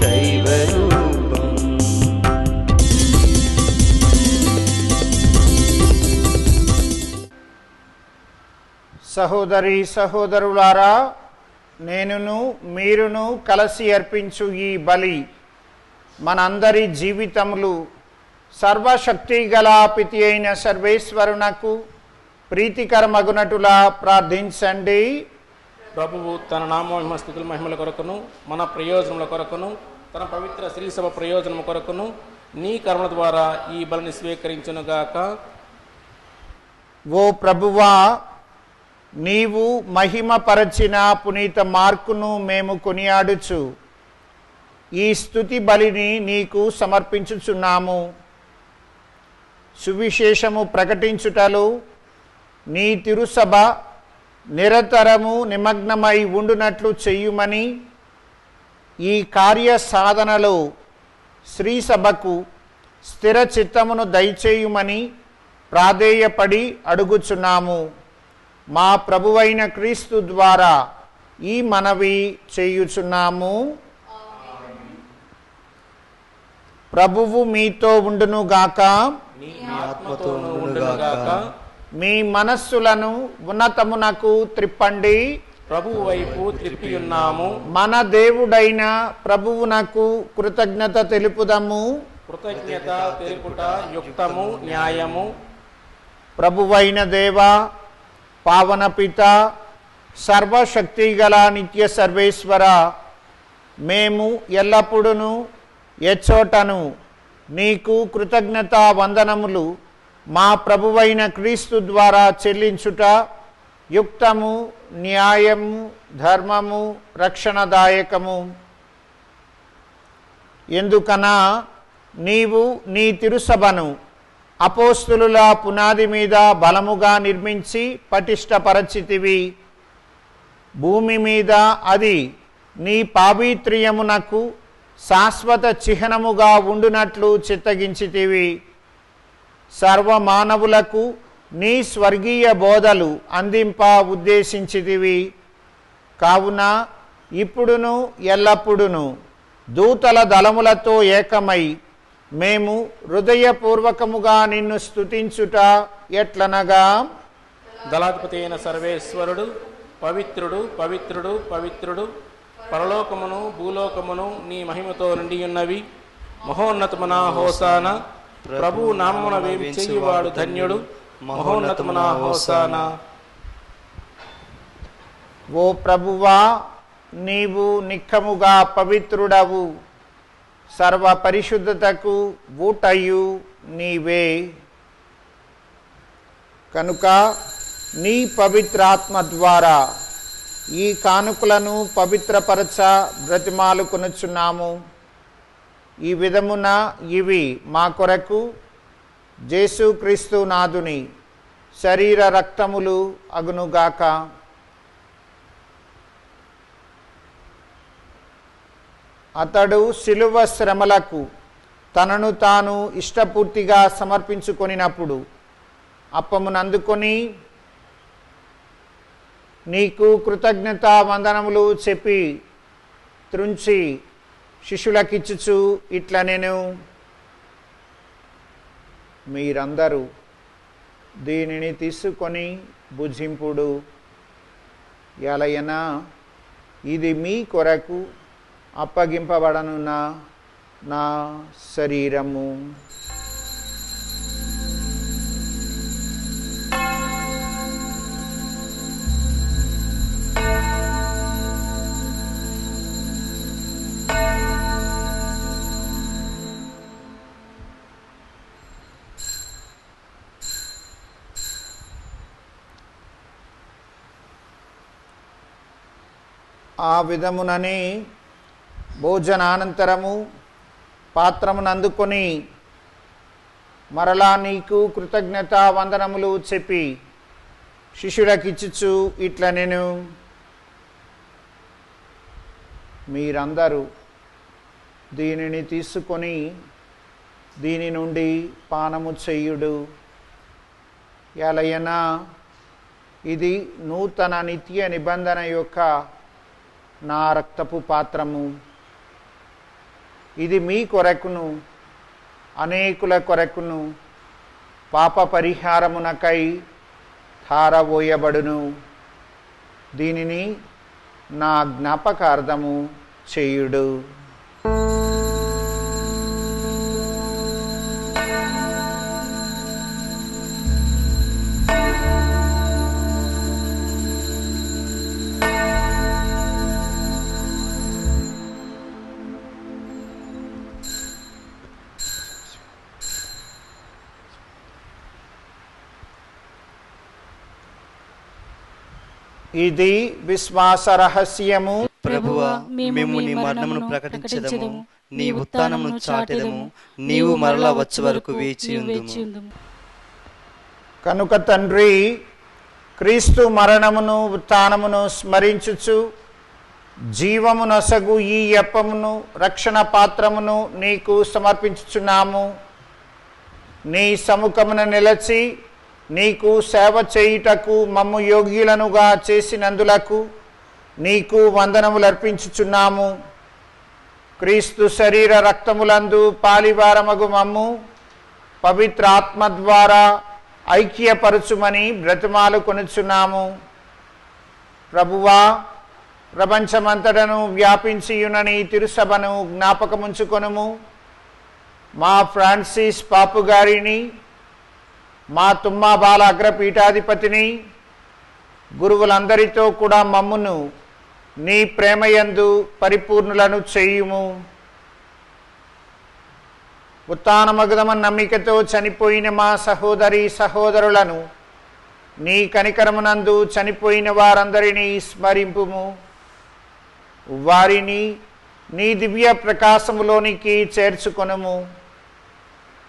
దైవరూపం. సహోదరి సహోదరులారా, నేనును మీరును కలిసి అర్పించు ఈ బలి మనందరి జీవితములు సర్వశక్తి గల పితి అయిన సర్వేశ్వరునకు ప్రీతికరమగునటులా ప్రార్థించండి. ప్రభువు తన నామ స్థుతుల మహిమల కొరకును, మన ప్రయోజనముల కొరకును, తన పవిత్ర శ్రీసభ ప్రయోజనము కొరకును నీ కరుణ ద్వారా ఈ బలిని స్వీకరించునుగాక. ఓ ప్రభువా, నీవు మహిమపరచిన పునీత మార్కును మేము కొనియాడుచు ఈ స్తుతి బలిని నీకు సమర్పించుచున్నాము. సువిశేషము ప్రకటించుటలో నీ తిరుసభ నిరంతరము నిమగ్నమై ఉండునట్లు చెయ్యుమని, ఈ కార్య సాధనలో శ్రీసభకు స్థిర చిత్తమును దయచేయుమని ప్రాధేయపడి అడుగుచున్నాము. మా ప్రభువైన క్రీస్తు ద్వారా ఈ మనవి చేయుచున్నాము. ప్రభువు మీతో ఉండునుగాక. నీ ఆత్మతోనూ ఉండునుగాక. మీ మనస్సులను ఉన్నతమునకు త్రిప్పండి. ప్రభువు వైపు త్రిప్పియున్నాము. మన దేవుడైన ప్రభువునకు కృతజ్ఞత తెలుపుదము. కృతజ్ఞత తెలుపుట యుక్తము, న్యాయము. ప్రభువైన దేవా, పావన పిత, సర్వశక్తిగల నిత్య సర్వేశ్వర, మేము ఎల్లప్పుడూ ఎచ్చోటను నీకు కృతజ్ఞతా వందనములు మా ప్రభువైన క్రీస్తు ద్వారా చెల్లించుట యుక్తము, న్యాయము, ధర్మము, రక్షణదాయకము. ఎందుకనా నీవు నీ తిరుసభను అపోస్తులుల పునాది మీద బలముగా నిర్మించి పటిష్టపరచితివి. భూమి మీద అది నీ పావిత్ర్యమునకు శాశ్వత చిహ్నముగా ఉండునట్లు చిత్తగించితివి. సర్వమానవులకు నీ స్వర్గీయ బోధలు అందింప ఉద్దేశించితివి. కావున ఇప్పుడును ఎల్లప్పుడును దూతల దళములతో ఏకమై మేము హృదయపూర్వకముగా నిన్ను స్తుతించుట ఎట్లనగా, దళాధిపతి అయిన సర్వేశ్వరుడు పవిత్రుడు పవిత్రుడు పవిత్రుడు, పరలోకమును భూలోకమును నీ మహిమతో నిండియున్నవి. మహోన్నతమున హోసాన, ప్రభు నామమున వేమి చేయువాడు ధన్యుడు. మహోన్నతమున హోసాన. ఓ ప్రభువా, నీవు నిక్కముగా పవిత్రుడవు, సర్వ పరిశుద్ధతకు ఊటయు నీవే. కనుక నీ పవిత్రాత్మ ద్వారా ఈ కానుకలను పవిత్రపరచ బ్రతిమాలుకొనుచున్నాము. ఈ విధమున ఇవి మా కొరకు యేసుక్రీస్తు నాథుని శరీర రక్తములు అగునుగాక. అతడు శిలువ శ్రమలకు తనను తాను ఇష్టపూర్తిగా సమర్పించుకొనినప్పుడు అప్పమునందుకొని నీకు కృతజ్ఞతా వందనములు చెప్పి త్రుంచి శిష్యులకిచ్చుచు ఇట్లా నేను, మీరందరూ దీనిని తీసుకొని భుజింపుడు. ఎలయనా ఇది మీ కొరకు అప్పగింపబడనున్న నా శరీరము. ఆ విధమునని భోజనానంతరము పాత్రమును అందుకొని మరలా నీకు కృతజ్ఞతా వందనములు చెప్పి శిష్యులకిచ్చుచు ఇట్లా నేను, మీరందరూ దీనిని తీసుకొని దీని నుండి పానము చేయుడు. ఎలయనా ఇది నూతన నిత్య నిబంధన యొక్క నా రక్తపు పాత్రము. ఇది మీ కొరకును అనేకుల కొరకును పాప పరిహారమునకై ధారవోయబడును. దీనిని నా జ్ఞాపకార్థము చేయుడు. ఇది విశ్వాస రహస్యము. ప్రభువా, మేము నీ మరణమును ప్రకటించెదము, నీ ఉత్థానమును చాటెదము, నీవు మరలా వచ్చే వరకు వేచి ఉందుము. కనుక తండ్రి, క్రీస్తు మరణమును ఉత్థానమును స్మరించుచు జీవము నొసగు ఈ అప్పమును రక్షణ పాత్రమును నీకు సమర్పించుచున్నాము. నీ సముఖమున నిలచి నీకు సేవ చేయుటకు మమ్ము యోగ్యులనుగా చేసినందులకు నీకు వందనములు అర్పించుచున్నాము. క్రీస్తు శరీర రక్తములందు పాలివారమగు మమ్ము పవిత్ర ఆత్మ ద్వారా ఐక్యపరచుమని బ్రతిమాలు కొనుచున్నాము. ప్రభువా, ప్రపంచమంతటను వ్యాపించియునని తిరుసభను జ్ఞాపకముంచుకొనుము. మా ఫ్రాన్సిస్ పాపు గారిని, మా తుమ్మా బాల అగ్రపీఠాధిపతిని, గురువులందరితో కూడా మమ్మును నీ ప్రేమయందు పరిపూర్ణులను చేయుము. ఉత్థానమగుదమ నమ్మికతో చనిపోయిన మా సహోదరి సహోదరులను నీ కనికరమునందు చనిపోయిన వారందరినీ స్మరింపుము. వారిని నీ దివ్య ప్రకాశములోనికి చేర్చుకొనుము.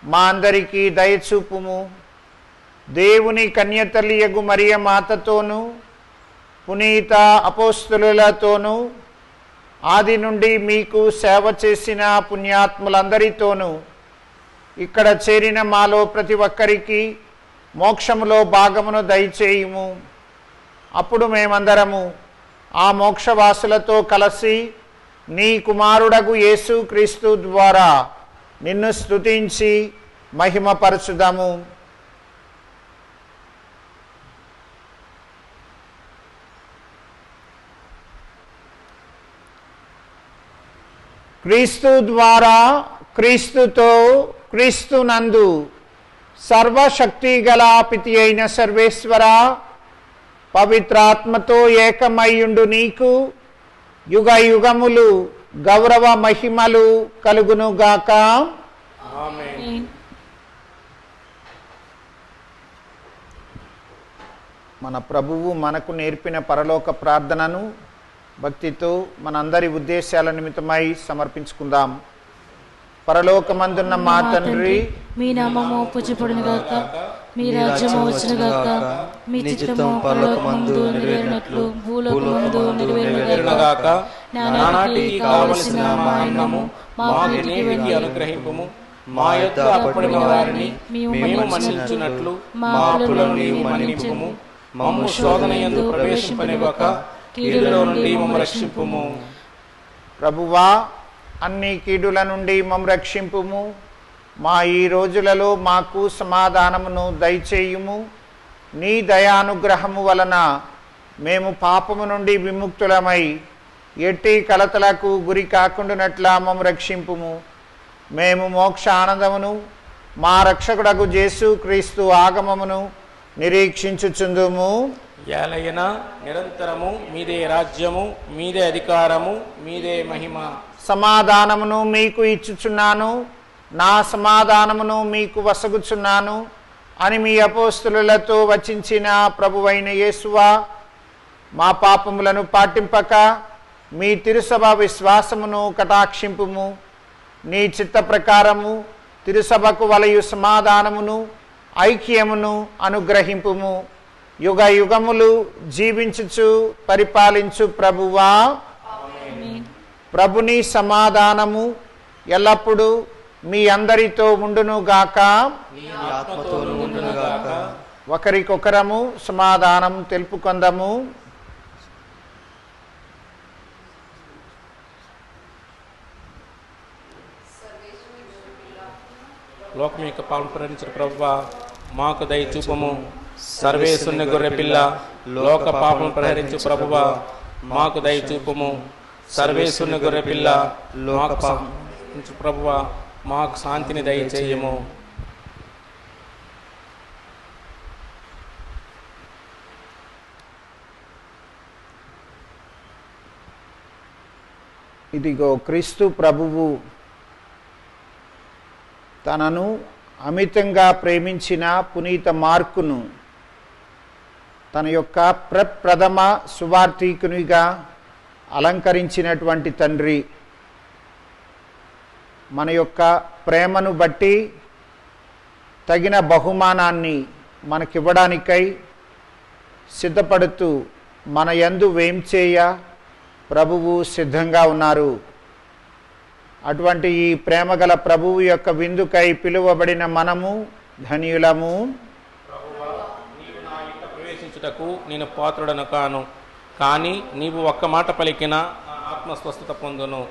మా అందరికీ దయచూపుము. దేవుని కన్యతల్లియగు మరియ మాతతోనూ పునీత అపోస్తులతోనూ ఆది నుండి మీకు సేవ చేసిన పుణ్యాత్ములందరితోనూ ఇక్కడ చేరిన మాలో ప్రతి ఒక్కరికి మోక్షములో భాగమును దయచేయుము. అప్పుడు మేమందరము ఆ మోక్షవాసులతో కలిసి నీ కుమారుడగు యేసు క్రీస్తు ద్వారా నిన్ను స్తుతించి మహిమపరచుదాము. క్రీస్తు ద్వారా, క్రీస్తుతో, క్రీస్తునందు సర్వశక్తి గల పితి అయిన సర్వేశ్వర, పవిత్రాత్మతో ఏకమయ్యుండు నీకు యుగ యుగములు గౌరవ మహిమలు కలుగునుగాక. ఆమేన్. మన ప్రభువు మనకు నేర్పిన పరలోక ప్రార్థనను భక్తితో మనందరి ఉద్దేశాల నిమిత్తమై సమర్పించుకుందాం. పరలోకమందున్న మా తండ్రి, మీ నామము పూజింపబడునుగాక, మీ రాజ్యము వచ్చునుగాక, మీ చిత్తము పరలోకమందు నెరవేరినట్లు భూలోకమందు నెరవేరునుగాక. నానాటికి కావలసిన మా అన్నము మాకు నేటికి అనుగ్రహింపుము. మా యొద్ద అప్పడిన వారిని మేము మన్నించున్నట్లు మా అప్పులను నీవు మన్నింపుము. మమ్ము శోధనయందు ప్రవేశింపనివ్వక కీడులో నుండి మమ్ము రక్షింపుము. ప్రభువా, అన్ని కీడుల నుండి మమ్ము రక్షింపుము. మా ఈ రోజులలో మాకు సమాధానమును దయచేయుము. నీ దయానుగ్రహము వలన మేము పాపము నుండి విముక్తులమై ఎట్టి కలతలకు గురి కాకుండానట్లా మమ్ము రక్షింపుము. మేము మోక్ష ఆనందమును మా రక్షకుడగు యేసు క్రీస్తు ఆగమమును నిరీక్షించుచుందుము. ఏలయనా నిరంతరము మీదే రాజ్యము, మీదే అధికారము, మీదే మహిమ. సమాధానమును మీకు ఇచ్చుచున్నాను, నా సమాధానమును మీకు వసగుచున్నాను అని మీ అపోస్తులతో వచించిన ప్రభువైన యేసువా, మా పాపములను పాటింపక మీ తిరుసభ విశ్వాసమును కటాక్షింపుము. నీ చిత్త ప్రకారము తిరుసభకు వలయు సమాధానమును ఐక్యమును అనుగ్రహింపుము. యుగ యుగములు జీవించుచు పరిపాలించు ప్రభువా, ప్రభుని సమాధానము ఎల్లప్పుడూ మీ అందరితో ఉండునుగాక. ఒకరికొకరము సమాధానం తెలుపుకొందము. లోకం యొక్క పాలన ప్రేరించిన ప్రభువా, మాకు దయ చూపము. సర్వేశ్వరుని గొర్రె పిల్ల, లోక పాపం ప్రహరించు ప్రభువా, మాకు దయ చూపము. సర్వేశ్వరుని గొర్రె పిల్ల, లోక పాపం ప్రభువా, మాకు శాంతిని దయచేయము. ఇదిగో క్రీస్తు ప్రభువు తనను అమితంగా ప్రేమించిన పునీత మార్కును తన యొక్క ప్రప్రథమ సువార్తికునిగా అలంకరించినటువంటి తండ్రి, మన యొక్క ప్రేమను బట్టి తగిన బహుమానాన్ని మనకివ్వడానికై సిద్ధపడుతూ మన యందు వేంచేయ ప్రభువు సిద్ధంగా ఉన్నారు. అటువంటి ఈ ప్రేమగల ప్రభువు యొక్క విందుకై పిలువబడిన మనము ధన్యులము. నీవు నా ఇంట ప్రవేశించుటకు నేను పాత్రుడను కాను, కానీ నీవు ఒక్క మాట పలికినా నా ఆత్మ స్వస్థత పొందును.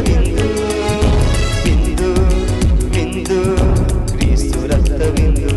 విందు విందు విందు క్రీస్తు రక్త విందు.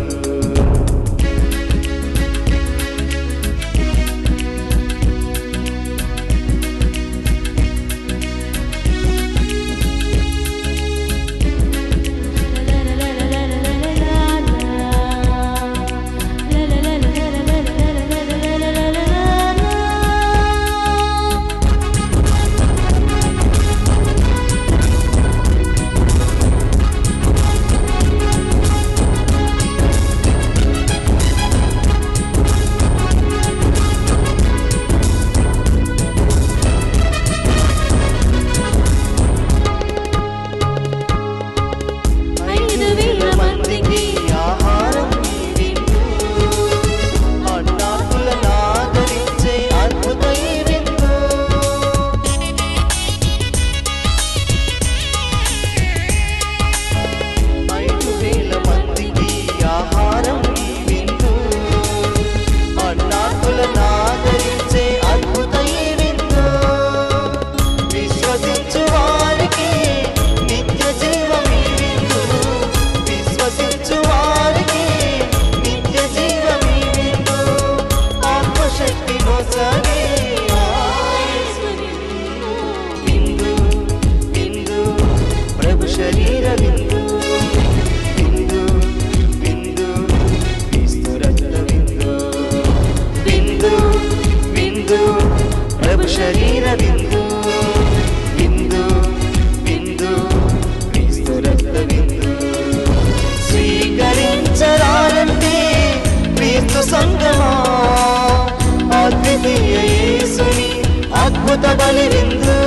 అద్భుత బలి విందు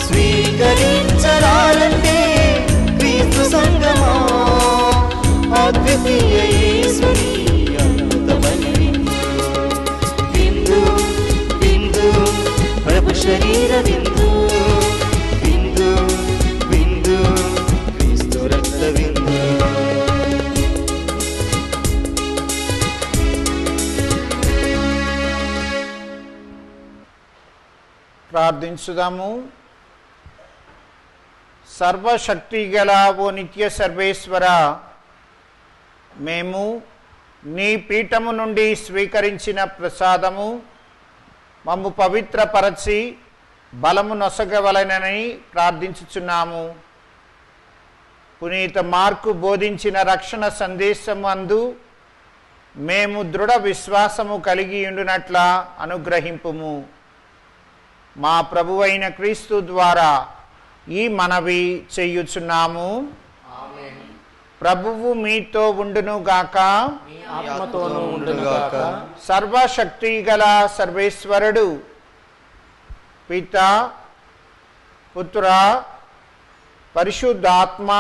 స్వీకరించరాలంటే క్రీస్తు సంగమా అద్వితీయ యేసుని అద్భుత బలి విందు విందు ప్రభు శరీర విందు విందు విందు క్రీస్తు రక్త విందు. ప్రార్థించుదాము. సర్వశక్తి గల ఓ నిత్య సర్వేశ్వర, మేము నీ పీఠము నుండి స్వీకరించిన ప్రసాదము మమ్ము పవిత్రపరచి బలము నొసగవలెనని ప్రార్థించుచున్నాము. పునీత మార్కు బోధించిన రక్షణ సందేశము అందు మేము దృఢ విశ్వాసము కలిగి ఉండునట్లా అనుగ్రహింపుము. మా ప్రభువైన క్రీస్తు ద్వారా ఈ మనవి చేయుచున్నాము. ప్రభువు మీతో ఉండునుగాక, ఆత్మతోనూ ఉండునుగాక. సర్వశక్తి గల సర్వేశ్వరుడు పిత పుత్ర పరిశుద్ధాత్మ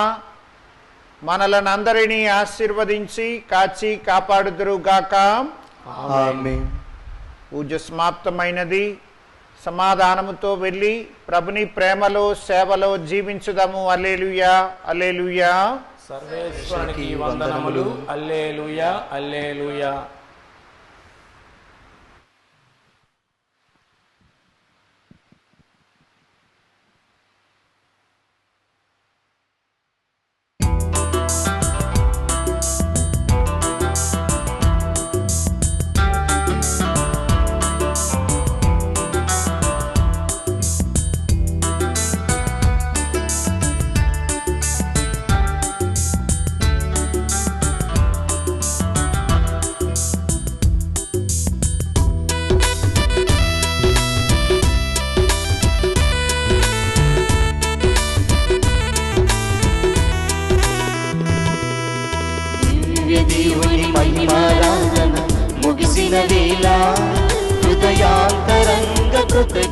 మనలనందరినీ ఆశీర్వదించి కాచి కాపాడుదురుగాక. ఆమేన్. పూజ సమాప్తమైనది. సమాధానముతో వెళ్ళి ప్రభుని ప్రేమలో సేవలో జీవించుదాము. హల్లెలూయా హల్లెలూయా. సర్వేశ్వరునికి వందనములు. హల్లెలూయా హల్లెలూయా. దేవుని మహిమారాధన ముగిసిన వేళ హృదయాంతరంగ కృతజ్ఞత